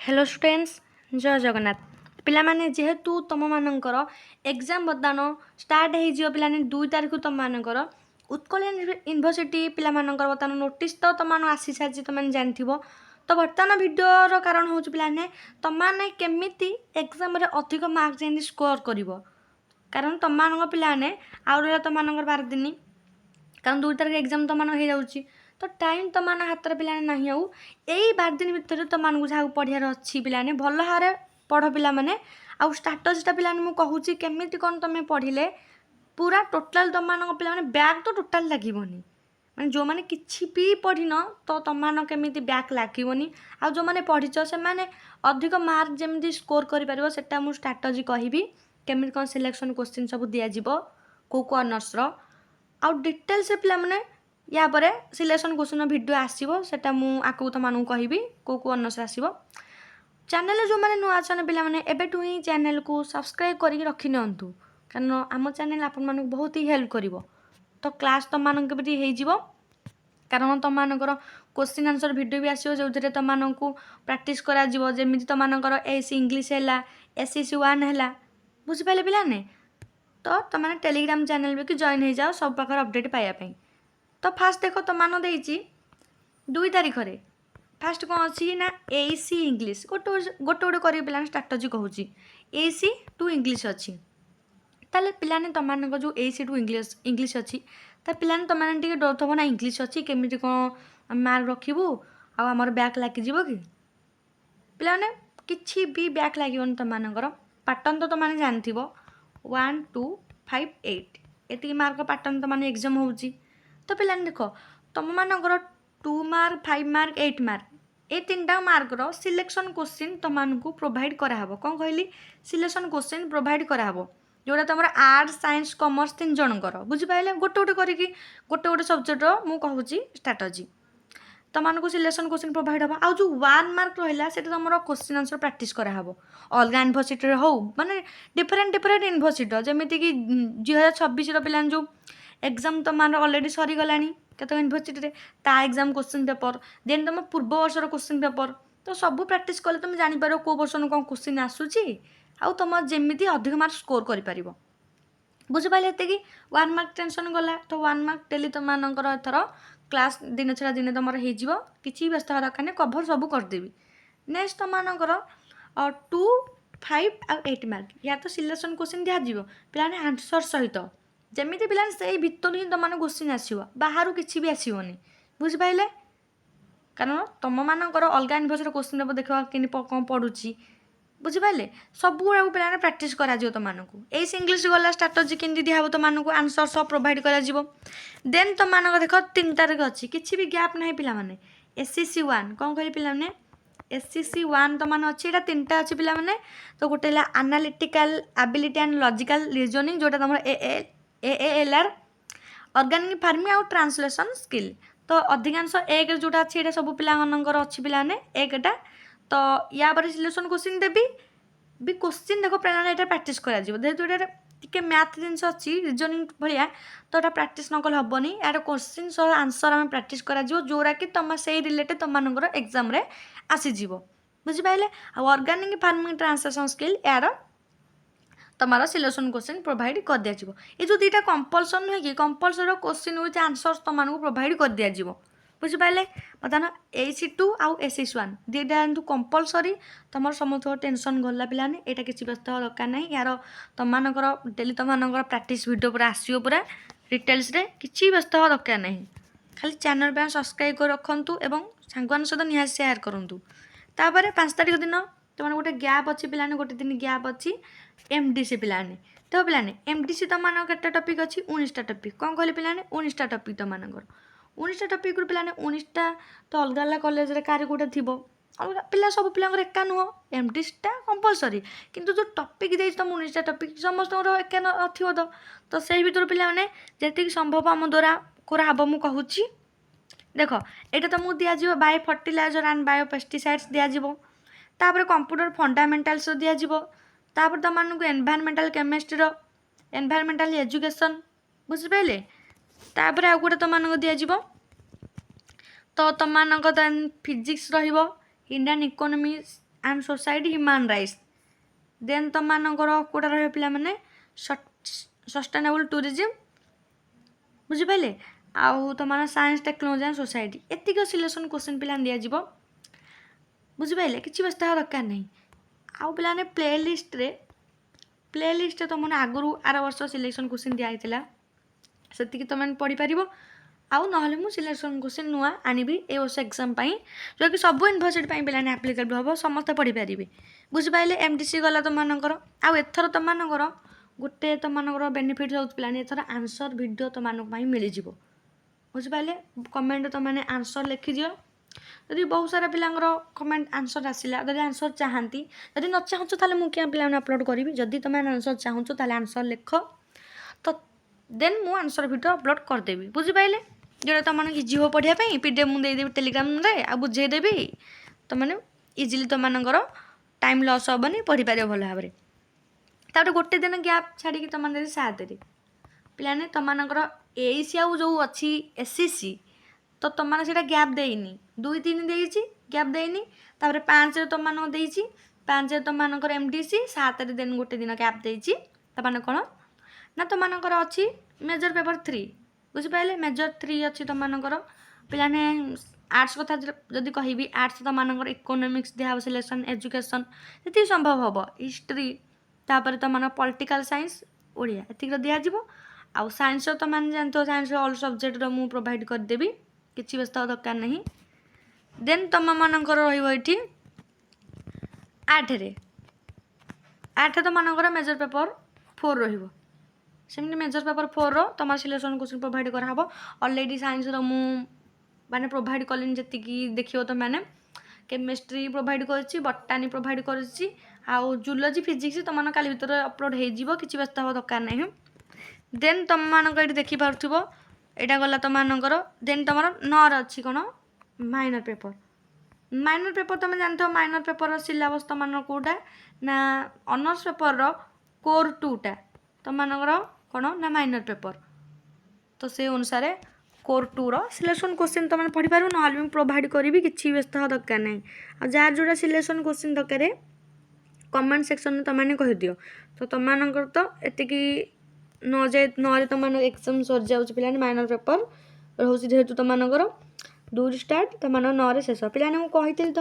Hello students जय जगन्नाथ पिलामाने जेहेतु तुम मानकर एग्जाम बर्तमान स्टार्ट हो पाने 2 तारिख तुम मानकर उत्कल यूनिवर्सिटी पिलामानकर बर्तमान नोटिस तो तुम आसी सारी तुम जान तो बर्तमान भिडर कारण हूँ पाने तुमने केमी एग्जाम अधिक मार्क जेमती स्कोर कर कारण तुम पाने आउ तुम 12 दिन कारण 2 तारिख एग्जाम तुम हो जाऊँगी तो टाइम तुम हाथ में पाने ना आउ यही 12 दिन भितर तुमको जहाँ पढ़ार अच्छी पाने भल भाव पढ़ पाने आउ स्ट्राटेजीटा पाने मुझे केमी कौन तुम पढ़ले पूरा टोटाल तुम पाने बैग तो टोटाल लगे मैंने जो मैंने किसी भी पढ़ी न तो तुम केमी बैक लगे आ जो मैंने पढ़ीच से मैंने अधिक मार्क जमी स्कोर कर स्ट्राटेजी कहबी केमी कौन सिलेक्शन क्वेश्चन सब दिज्व कौ कौ ऑनर्स आउ डिटेल्स पे मैंने या पर सिलेक्शन क्वेश्चन वीडियो आसो सेटा मुझे तुमको कहबी कौ कौ ऑनर्स आसो चैनल जो मैंने नुआ अच्छा पे एबेठू ही चैनल को सब्सक्राइब करके रखी निंतु कारण आम चैनल आपण बहुत ही हेल्प कर तो क्लास तुम हो कारण तुम क्वेश्चन आंसर वीडियो भी आसो जो तुमको प्रैक्टिस करमी तुमकर एसी इंग्लीश है एसएससी 1 है बुझिपारे पिलाने तो तुमने टेलीग्राम चैनल भी जॉइन हो जाओ सब प्रकार अपडेट पाइबापी तो फास्ट देख तुम 2 तारिख रे फास्ट कौन अच्छी ना एसी इंग्लीश गोटे गोटे कर पे स्ट्राटेजी कहूँ एसी टू इंग्लीश अच्छी ताले पिलाने तुम जो एसी टू इंग्लीश अच्छी तो पिलाने तुमने डर थो ना इंग्लीश अच्छी केमी कौन मार्क रखू आमर बैक लग कि पिलाने किसी भी बैक लगे तुमर पैटर्न तो तुमने जानथ 1 2 5 8 ये मार्क पैटर्न तुमने एग्जाम हो तो पिलाने देख तुम मानकर 2 मार्क 5 मार्क 8 मार्क ये 3टा मार्कर सिलेक्शन क्वेश्चन तुमको प्रोवाइड कराहब कौन कहली सिलेक्शन क्वेश्चन प्रोवाइड कराहब जोड़ा तुम आर्ट्स साइंस कॉमर्स 3 जनकर बुझिपारे गोटे गोटे करके गोटे गोटे सब्जेक्टर मुझे कहूँ स्ट्राटेजी तुमको सिलेक्शन क्वेश्चन प्रोवाइड हम आउ जो 1 मार्क रहा है तुम क्वेश्चन आंसर प्रैक्टिस कराहब अलग यूनिवर्सिटी हो माने डिफरेंट डिफरेंट यूनिवर्सिटी जमीती कि 2026 पे जो एग्जाम तुम अलरेडी सरीगला कत यूनिवर्सिटी ता एग्जाम क्वेश्चन पेपर देन तुम पूर्व वर्षर क्वेश्चन पेपर तो सब प्रैक्टिस कले तुम जापर कौ वर्ष कौन क्वेश्चन आसूसी आउ तुम जमी अधिक मार्क स्कोर कर बुझिपारे ये 1 मार्क टेंशन गला तो 1 मार्क डेली तुमर एथर क्लास दिन छड़ा दिन तुम हो कि व्यस्त हवा दरकार कभर सब करदेवी नेक्स्ट तुमर 2 5 आ 8 मार्क या तो सिलेक्शन क्वेश्चन दिज्व पे आंसर सहित जमी पे से भितर ही तुम क्वेश्चन आसो बाहर किसी भी आसोनी बुझिपारे कारण तुम मानकर अलग यूनिवर्सिटी क्वेश्चन पेपर देखा कि कौन पढ़ुची बुझिपारे सब गुड़ा पे प्रैक्टिस करा तुमको एस इंग्लीश गला स्ट्राटेजी केमती दिहब तुमको आंसर सब प्रोवाइड कर देन तुम देख 3 तारिख अच्छी किसी भी गैप ना पे एसएससी 1 कौन कह पे एसएससी 1 तुम अच्छी 3टा अच्छी पे तो गोटे analytical ability and logical reasoning जोटा तुम एएलआर ऑर्गेनिक फार्मिंग आउ ट्रांसलेशन स्किल तो अधिकांश एक जोटा अच्छी ये सब पिलांकर अच्छी पिलाने एकटा तो या पर सिलेक्शन क्वेश्चन देवी भी क्वेश्चन देख पे प्रैक्टिस कर मैथ जिन अच्छी रिजनिंग भाया तो यहाँ प्रैक्टिस न कले हेनी यार क्वेश्चन सह आंसर आम प्रैक्टिस जोरा कि तुम से रिलेटेड तुम एग्जाम आसीज बुझिपारे ऑर्गेनिक फार्मिंग ट्रांसलेशन स्किल यार तुम्हारा सिलेक्शन क्वेश्चन प्रोवाइड कर दिया ये जो 2टा कंपलसन नुहे कि कंपलसरी क्वेश्चन विथ आंसर तुमको प्रोवाइड कर दिया बुझिपारे बर्तमान एसी 2 आउ एसएस 1 2टा कंपलसरी तुम समस्त टेंशन गला पिलाने यहाँ किसी व्यस्त हवा दरकार ना यार तुमर डेली तुम प्रैक्टिस वीडियो पूरा आसो पूरा डिटेल्स किसी व्यस्त हवा दरकार ना खाली चैनल पे सब्सक्राइब कर रखु और सांग सहित निहाती सेयार करूँ तापर 5 तारिख दिन तुम गोटे गैप अच्छी पिलाने गोटे दिन गैप अच्छी एमडीसी पिलाने तो पिलाने एमडीसी तुम के टपिक अच्छी 19टा टपिक कौन कहले पिलाने 19टा टपिक तुम 19टा टपिक पिलाने 19टा तो अलग अलग कॉलेज कार गोटे थी अलग पिला सब पिला एका नुह एमडीसीटा कंपलसरी किंतु जो टपिक दे तुम 19टा टपिक समस्त एका थी तो से भर पे जी संभव आम द्वारा कराब मु कहूँ देख ये तुमको दिज्व bio fertiliser and bio pesticides दिज्व तापर कंप्यूटर फंडामेंटाल्स दिज्व तापर तुमको एनवायरमेंटल केमिस्ट्री एनवायरमेंटल एजुकेशन बुझिपारे तापर आउ गोटे तुमको दिज्व तो तुमको physics Indian economy and society human rights. Then ତୁମମାନଙ୍କର କେଉଁଟା ରହିବ ପିଲାମାନେ ସଷ୍ଟେନେବଲ୍ ଟୁରିଜିମ୍, ବୁଝିପାରିଲେ। ଆଉ ତୁମର ସାଇନ୍ସ ଟେକ୍ନୋଲୋଜି ଆଣ୍ଡ ସୋସାଇଟି। ଏତିକି ସିଲେକ୍ସନ୍ କ୍ୱେଶ୍ଚିନ୍ ପିଲା ଦିଆଯିବ, ବୁଝିପାରିଲେ। କିଛି ବ୍ୟସ୍ତ ହେବା ଦରକାର ନାହିଁ। ଆଉ ପିଲାମାନେ ପ୍ଲେ ଲିଷ୍ଟରେ ତୁମମାନେ ଆଗରୁ ଆର ବର୍ଷ ସିଲେକ୍ସନ୍ କ୍ୱେଶ୍ଚିନ୍ ଦିଆହେଇଥିଲା, ସେତିକି ତୁମେ ପଢ଼ିପାରିବ। ଆଉ ନହେଲେ ମୁଁ ସିଲେକ୍ସନ୍ କ୍ୱେଶ୍ଚିନ୍ ନୂଆ ଆଣିବି ଏ ବର୍ଷ ଏକ୍ଜାମ୍ ପାଇଁ, ଯେଉଁକି ସବୁ ୟୁନିଭର୍ସିଟି ପାଇଁ ପିଲାମାନେ ଆପ୍ଲିକେବଲ୍ ହେବ, ସମସ୍ତେ ପଢ଼ିପାରିବେ, ବୁଝିପାରିଲେ। MDC ଗଲା ତୁମମାନଙ୍କର। ଆଉ ଏଥର ତୁମମାନଙ୍କର ଗୋଟେ ତୁମମାନଙ୍କର ବେନିଫିଟ୍ ହେଉଛି ପିଲାମାନେ, ଏଥର ଆନ୍ସର୍ ଭିଡ଼ିଓ ତୁମମାନଙ୍କ ପାଇଁ ମିଳିଯିବ, ବୁଝିପାରିଲେ। କମେଣ୍ଟ ତୁମମାନେ ଆନ୍ସର୍ ଲେଖିଦିଅ। ଯଦି ବହୁତ ସାରା ପିଲାଙ୍କର କମେଣ୍ଟ ଆନ୍ସର୍ ଆସିଲା, ଯଦି ଆନ୍ସର୍ ଚାହାନ୍ତି, ଯଦି ନ ଚାହୁଁଛ ତାହେଲେ ମୁଁ କିଆ ପିଲାମାନେ ଅପଲୋଡ଼ କରିବି। ଯଦି ତୁମେ ଆନ୍ସର୍ ଚାହୁଁଛ ତାହେଲେ ଆନ୍ସର୍ ଲେଖ, ତ ଦେନ୍ ମୁଁ ଆନ୍ସର୍ ଭିଡ଼ିଓ ଅପଲୋଡ଼ କରିଦେବି, ବୁଝିପାରିଲେ। ଯେଉଁଟା ତୁମମାନଙ୍କୁ ଇଜି ହେବ ପଢ଼ିବା ପାଇଁ PDF ମୁଁ ଦେଇଦେବି ଟେଲିଗ୍ରାମରେ, ଆଉ ବୁଝେଇଦେବି। ତୁମମାନେ ଇଜିଲି ତୁମମାନଙ୍କର ଟାଇମ୍ ଲସ୍ ହେବନି, ପଢ଼ିପାରିବ ଭଲ ଭାବରେ। ତାପରେ ଗୋଟେ ଦିନ ଗ୍ୟାପ୍ ଛାଡ଼ିକି ତୁମମାନେ ଯଦି 7ରେ ପିଲାମାନେ ତୁମମାନଙ୍କର AEC ଆଉ ଯେଉଁ ଅଛି SCC, ତ ତୁମମାନେ ସେଇଟା ଗ୍ୟାପ୍ ଦେଇନି। 2, 3 ଦେଇଛି, ଗ୍ୟାପ୍ ଦେଇନି। ତାପରେ 5ରେ ତୁମମାନଙ୍କୁ ଦେଇଛି, 5ରେ ତୁମମାନଙ୍କର MDC, 7ରେ ଦେନ୍ ଗୋଟେ ଦିନ ଗ୍ୟାପ୍ ଦେଇଛି। ତୁମମାନେ କ'ଣ ନା ତୁମମାନଙ୍କର ଅଛି ମେଜର ପେପର୍ 3, ବୁଝିପାରିଲେ। ମେଜର 3 ଅଛି ତୁମମାନଙ୍କର। ପିଲାମାନେ ଆର୍ଟ୍ସ କଥା ଯଦି କହିବି, ଆର୍ଟ୍ସ ତୁମମାନଙ୍କର ଇକୋନୋମିକ୍ସ ଦିଆହେବ ସିଲେକ୍ସନ୍, ଏଜୁକେସନ୍ ଯେତିକି ସମ୍ଭବ ହେବ, ହିଷ୍ଟ୍ରି, ତାପରେ ତୁମମାନଙ୍କ ପଲିଟିକାଲ୍ ସାଇନ୍ସ, ଓଡ଼ିଆ, ଏତିକିର ଦିଆଯିବ। ଆଉ ସାଇନ୍ସର ତୁମମାନେ ଜାଣିଥିବ, ସାଇନ୍ସର ଅଲ୍ ସବଜେକ୍ଟର ମୁଁ ପ୍ରୋଭାଇଡ଼ କରିଦେବି, କିଛି ବ୍ୟସ୍ତ ହେବା ଦରକାର ନାହିଁ। ଦେନ୍ ତୁମମାନଙ୍କର ରହିବ ଏଠି 8ରେ ତୁମମାନଙ୍କର ମେଜର ପେପର୍ 4 ରହିବ। ସେମିତି ମେଜର ପେପର୍ 4ର ତୁମର ସିଲେକ୍ସନ୍ କ୍ୱେଶ୍ଚିନ୍ ପ୍ରୋଭାଇଡ଼ କରାହେବ। ଅଲରେଡ଼ି ସାଇନ୍ସର ମୁଁ ମାନେ ପ୍ରୋଭାଇଡ଼ କଲିନି, ଯେତିକି ଦେଖିବ ତୁମମାନେ। କେମିଷ୍ଟ୍ରି ପ୍ରୋଭାଇଡ଼ କରିଛି, ବଟାନି ପ୍ରୋଭାଇଡ଼ କରିଛି, ଆଉ ଜୁଲୋଜି ଫିଜିକ୍ସ ତୁମମାନଙ୍କ କାଲି ଭିତରେ ଅପଲୋଡ଼ ହେଇଯିବ, କିଛି ବ୍ୟସ୍ତ ହେବା ଦରକାର ନାହିଁ। ଦେନ୍ ତୁମମାନଙ୍କ ଏଠି ଦେଖିପାରୁଥିବ, ଏଇଟା ଗଲା ତୁମମାନଙ୍କର। ଦେନ୍ ତୁମର 9ର ଅଛି କ'ଣ ମାଇନର ପେପର୍। ମାଇନର ପେପର୍ ତୁମେ ଜାଣିଥିବ, ମାଇନର ପେପର୍ର ସିଲାବସ୍ ତୁମମାନଙ୍କର କେଉଁଟା ନା ଅନର୍ସ ପେପର୍ର କୋର୍ 2ଟା ତୁମମାନଙ୍କର କ'ଣ ନା ମାଇନର ପେପର୍। ତ ସେ ଅନୁସାରେ କୋର୍ 2ର ସିଲେକ୍ସନ୍ କ୍ୱେଶ୍ଚିନ୍ ତୁମେ ପଢ଼ିପାରିବ, ନହେଲେ ମୁଁ ପ୍ରୋଭାଇଡ଼ କରିବି, କିଛି ବ୍ୟସ୍ତ ହେବା ଦରକାର ନାହିଁ। ଆଉ ଯାହାର ଯେଉଁଟା ସିଲେକ୍ସନ୍ କ୍ୱେଶ୍ଚିନ୍ ଦରକାର କମେଣ୍ଟ ସେକ୍ସନ୍ରେ ତୁମମାନେ କହିଦିଅ। ତ ତୁମମାନଙ୍କର ତ ଏତିକି 9ରେ ତୁମମାନଙ୍କ ଏକ୍ଜାମ୍ ସରିଯାଉଛି ପିଲାମାନେ। ମାଇନର ପେପର୍ ରହୁଛି ଯେହେତୁ ତୁମମାନଙ୍କର 2ରୁ ଷ୍ଟାର୍ଟ, ତୁମମାନଙ୍କ 9ରେ ଶେଷ। ପିଲାମାନେ ମୁଁ କହିଥିଲି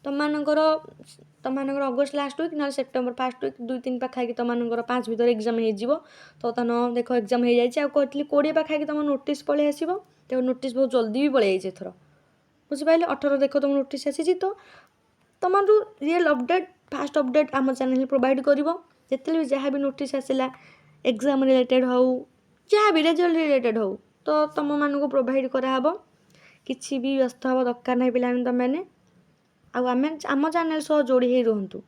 ତୁମମାନଙ୍କର ଅଗଷ୍ଟ ଲାଷ୍ଟ ୱିକ୍, ନହେଲେ ସେପ୍ଟେମ୍ବର ଫାର୍ଷ୍ଟ ୱିକ୍, 2, 3 ପାଖାପାଖି ତୁମମାନଙ୍କର 5 ଭିତରେ ଏକ୍ଜାମ୍ ହେଇଯିବ। ତ ଦେଖ ଏକ୍ଜାମ୍ ହେଇଯାଇଛି। ଆଉ କହିଥିଲି 20 ପାଖାପାଖି ତୁମ ନୋଟିସ୍ ପଳେଇ ଆସିବ। ତେଣୁ ନୋଟିସ୍ ବହୁତ ଜଲ୍ଦି ବି ପଳେଇ ଯାଇଛି ଏଥର, ବୁଝିପାରିଲେ। 18 ଦେଖ ତୁମ ନୋଟିସ୍ ଆସିଛି। ତ ତୁମର ରିଏଲ୍ ଅପଡ଼େଟ୍, ଫାଷ୍ଟ ଅପଡ଼େଟ୍ ଆମ ଚ୍ୟାନେଲ୍ ପ୍ରୋଭାଇଡ଼ କରିବ। ଯେତେବେଳେ ବି ଯାହା ବି ନୋଟିସ୍ ଆସିଲା, ଏକ୍ଜାମ୍ ରିଲେଟେଡ଼୍ ହେଉ, ଯାହା ବି ରେଜଲ୍ଟ ରିଲେଟେଡ଼୍ ହେଉ, ତ ତୁମମାନଙ୍କୁ ପ୍ରୋଭାଇଡ଼ କରାହେବ। କିଛି ବି ବ୍ୟସ୍ତ ହେବା ଦରକାର ନାହିଁ ପିଲାମାନେ ତୁମମାନେ। ଆଉ ଆମ ଚ୍ୟାନେଲ୍ ସହ ଯୋଡ଼ି ହେଇ ରୁହନ୍ତୁ।